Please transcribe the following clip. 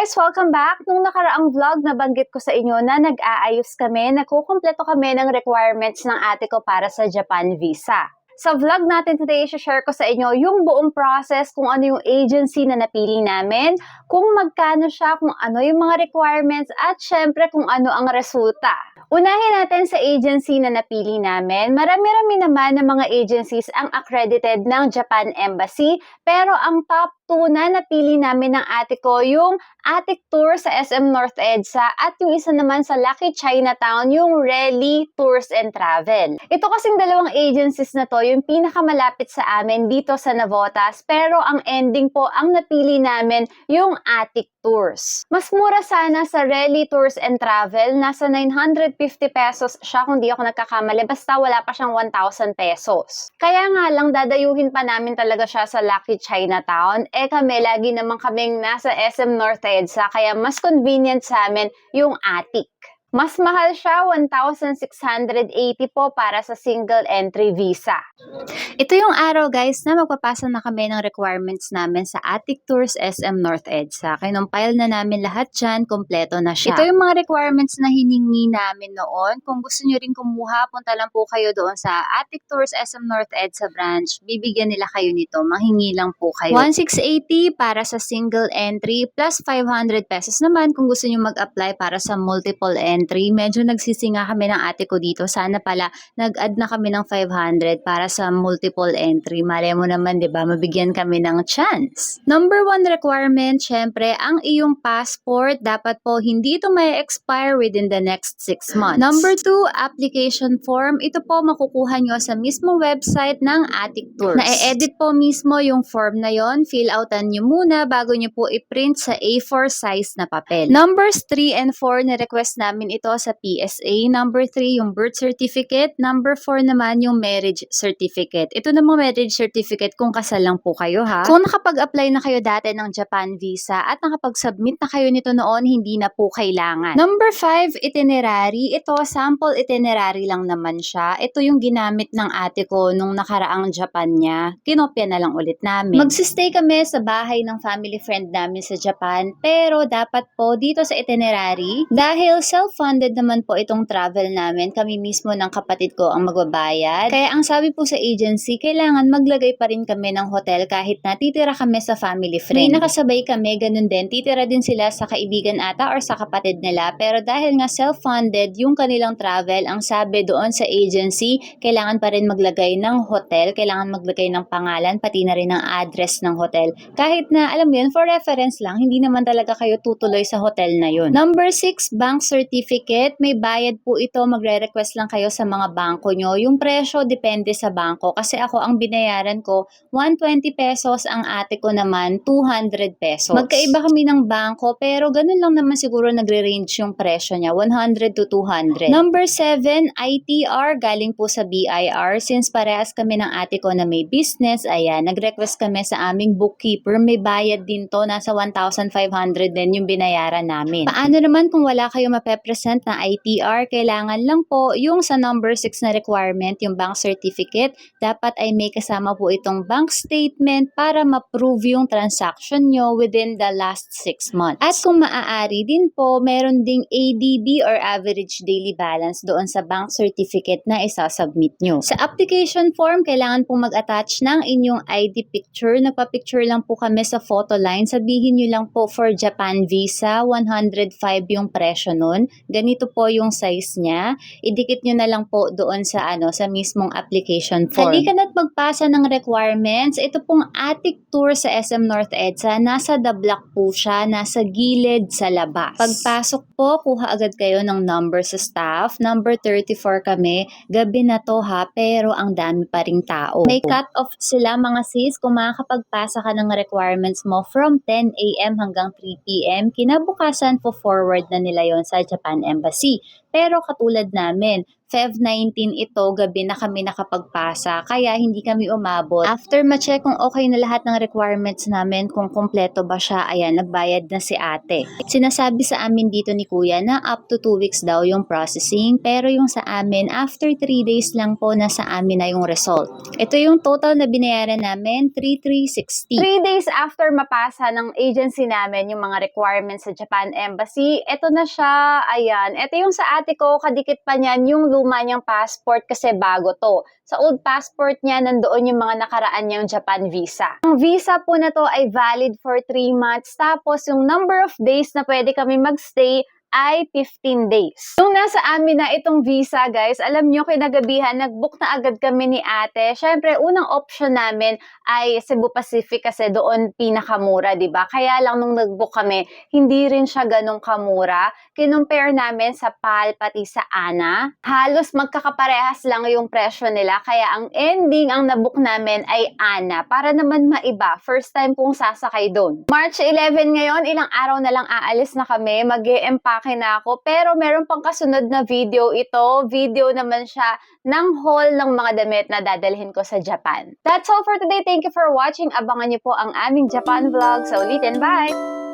guys! Welcome back! Nung nakaraang vlog, nabanggit ko sa inyo na nag-aayos kami, nagkukumpleto kami ng requirements ng ate ko para sa Japan visa. Sa vlog natin today, share ko sa inyo yung buong process, kung ano yung agency na napili namin, kung magkano siya, kung ano yung mga requirements, at syempre kung ano ang resulta. Unahin natin sa agency na napili namin. Marami-rami naman ng mga agencies ang accredited ng Japan Embassy, pero ang top 2 na napili namin ng ate ko, yung Attic Tour sa SM North EDSA at yung isa naman sa Lucky Chinatown, yung Relly Tours and Travel. Ito kasing dalawang agencies na to, yung pinakamalapit sa amin dito sa Navotas, pero ang ending po, ang napili namin yung Attic Tours. Mas mura sana sa Relly Tours and Travel, nasa 950 pesos siya kung di ako nagkakamali, basta wala pa siyang 1,000 pesos. Kaya nga lang, dadayuhin pa namin talaga siya sa Lucky Chinatown. Kami, lagi naman kaming nasa SM North EDSA, kaya mas convenient sa amin yung Attic. Mas mahal siya, 1,680 po para sa single entry visa. Ito yung araw guys na magpapasa na kami ng requirements namin sa Attic Tours SM North EDSA. Kinumpile na namin lahat dyan, kompleto na siya. Ito yung mga requirements na hiningi namin noon. Kung gusto nyo rin kumuha, punta lang po kayo doon sa Attic Tours SM North EDSA branch. Bibigyan nila kayo nito, manghingi lang po kayo. 1,680 para sa single entry plus 500 pesos naman kung gusto nyo mag-apply para sa multiple entry. Medyo nagsisinga kami ng ate ko dito. Sana pala nag-add na kami ng 500 para sa multiple entry. Malay mo naman, 'di ba? Mabigyan kami ng chance. Number 1 requirement, syempre, ang iyong passport dapat po hindi ito may expire within the next 6 months. Number 2, application form. Ito po makukuha nyo sa mismo website ng Attic Tours. Na-edit po mismo yung form na yon. Fill outan nyo muna bago nyo po i-print sa A4 size na papel. Numbers 3 and 4 na request namin ito sa PSA. Number 3, yung birth certificate. Number 4 naman, yung marriage certificate. Ito namang marriage certificate kung kasal lang po kayo ha. Kung nakapag-apply na kayo dati ng Japan visa at nakapag-submit na kayo nito noon, hindi na po kailangan. Number 5, itinerary. Ito, sample itinerary lang naman siya. Ito yung ginamit ng ate ko nung nakaraang Japan niya. Kinopya na lang ulit namin. Magsistay kami sa bahay ng family friend namin sa Japan, pero dapat po dito sa itinerary, dahil self-funded naman po itong travel namin, kami mismo ng kapatid ko ang magbabayad. Kaya ang sabi po sa agency, kailangan maglagay pa rin kami ng hotel kahit na titira kami sa family friend. May nakasabay kami, ganun din, titira din sila sa kaibigan ata or sa kapatid nila, pero dahil nga self-funded yung kanilang travel, ang sabi doon sa agency, kailangan pa rin maglagay ng hotel, kailangan maglagay ng pangalan, pati na rin ng address ng hotel. Kahit na, alam mo yun, for reference lang, hindi naman talaga kayo tutuloy sa hotel na yun. Number 6, bank certificate. May bayad po ito, magre-request lang kayo sa mga bangko nyo. Yung presyo depende sa bangko. Kasi ako, ang binayaran ko, 120 pesos, ang ate ko naman, 200 pesos. Magkaiba kami ng bangko, pero ganun lang naman siguro nagre-range yung presyo niya, 100 to 200. Number 7, ITR, galing po sa BIR. Since parehas kami ng ate ko na may business, ayan, nag-request kami sa aming bookkeeper. May bayad din to, nasa 1,500 din yung binayaran namin. Paano naman kung wala kayo mapepresent na ITR? Kailangan lang po yung sa number 6 na requirement, yung bank certificate, dapat ay may kasama po itong bank statement para ma-prove yung transaction nyo within the last 6 months. At kung maaari din po, meron ding ADB or average daily balance doon sa bank certificate na isasubmit nyo. Sa application form, kailangan po mag-attach ng inyong ID picture. Nagpa-picture lang po kami sa photo line. Sabihin nyo lang po for Japan visa, 105 yung presyo nun. Ganito po yung size niya. Idikit nyo na lang po doon sa sa mismong application form. Halika na't magpasa ng requirements. Ito pong Attic Tour sa SM North EDSA. Nasa the block po siya, nasa gilid sa labas. Pagpasok po, kuha agad kayo ng number sa staff. Number 34 kami. Gabi na to ha, pero ang dami pa ring tao. May cut-off sila mga sis. Kung makakapagpasa ka ng requirements mo from 10 AM hanggang 3 PM, kinabukasan po forward na nila yon sa Japan Embassy. Pero katulad namin, Feb 19 ito, gabi na kami nakapagpasa, kaya hindi kami umabot. After ma-check kung okay na lahat ng requirements namin, kung kompleto ba siya, ayan, nagbayad na si ate. Sinasabi sa amin dito ni kuya na up to 2 weeks daw yung processing, pero yung sa amin, after 3 days lang po nasa amin na yung result. Ito yung total na binayaran namin, 3,360. 3 days after mapasa ng agency namin yung mga requirements sa Japan Embassy, ito na siya, ayan. Ito yung sa ate ko, kadikit pa niyan yung luma niyang passport kasi bago to. Sa old passport niya, nandoon yung mga nakaraan niyang Japan visa. Ang visa po na to ay valid for 3 months. Tapos yung number of days na pwede kami magstay ay 15 days. Nung nasa amin na itong visa, guys, alam nyo, kinagabihan, nag-book na agad kami ni ate. Syempre, unang option namin ay Cebu Pacific kasi doon pinakamura, di ba? Kaya lang nung nag-book kami, hindi rin siya ganong kamura. Kinumpare namin sa PAL pati sa ANA. Halos magkakaparehas lang yung presyo nila. Kaya ang ending, ang nabook namin ay ANA. Para naman maiba. First time kong sasakay doon. March 11 ngayon, ilang araw na lang aalis na kami. Mag-e-empake na ako. Pero meron pang kasunod na video ito. Video naman siya ng haul ng mga damit na dadalhin ko sa Japan. That's all for today. Thank you for watching. Abangan niyo po ang aming Japan vlog. Sa ulitin, bye!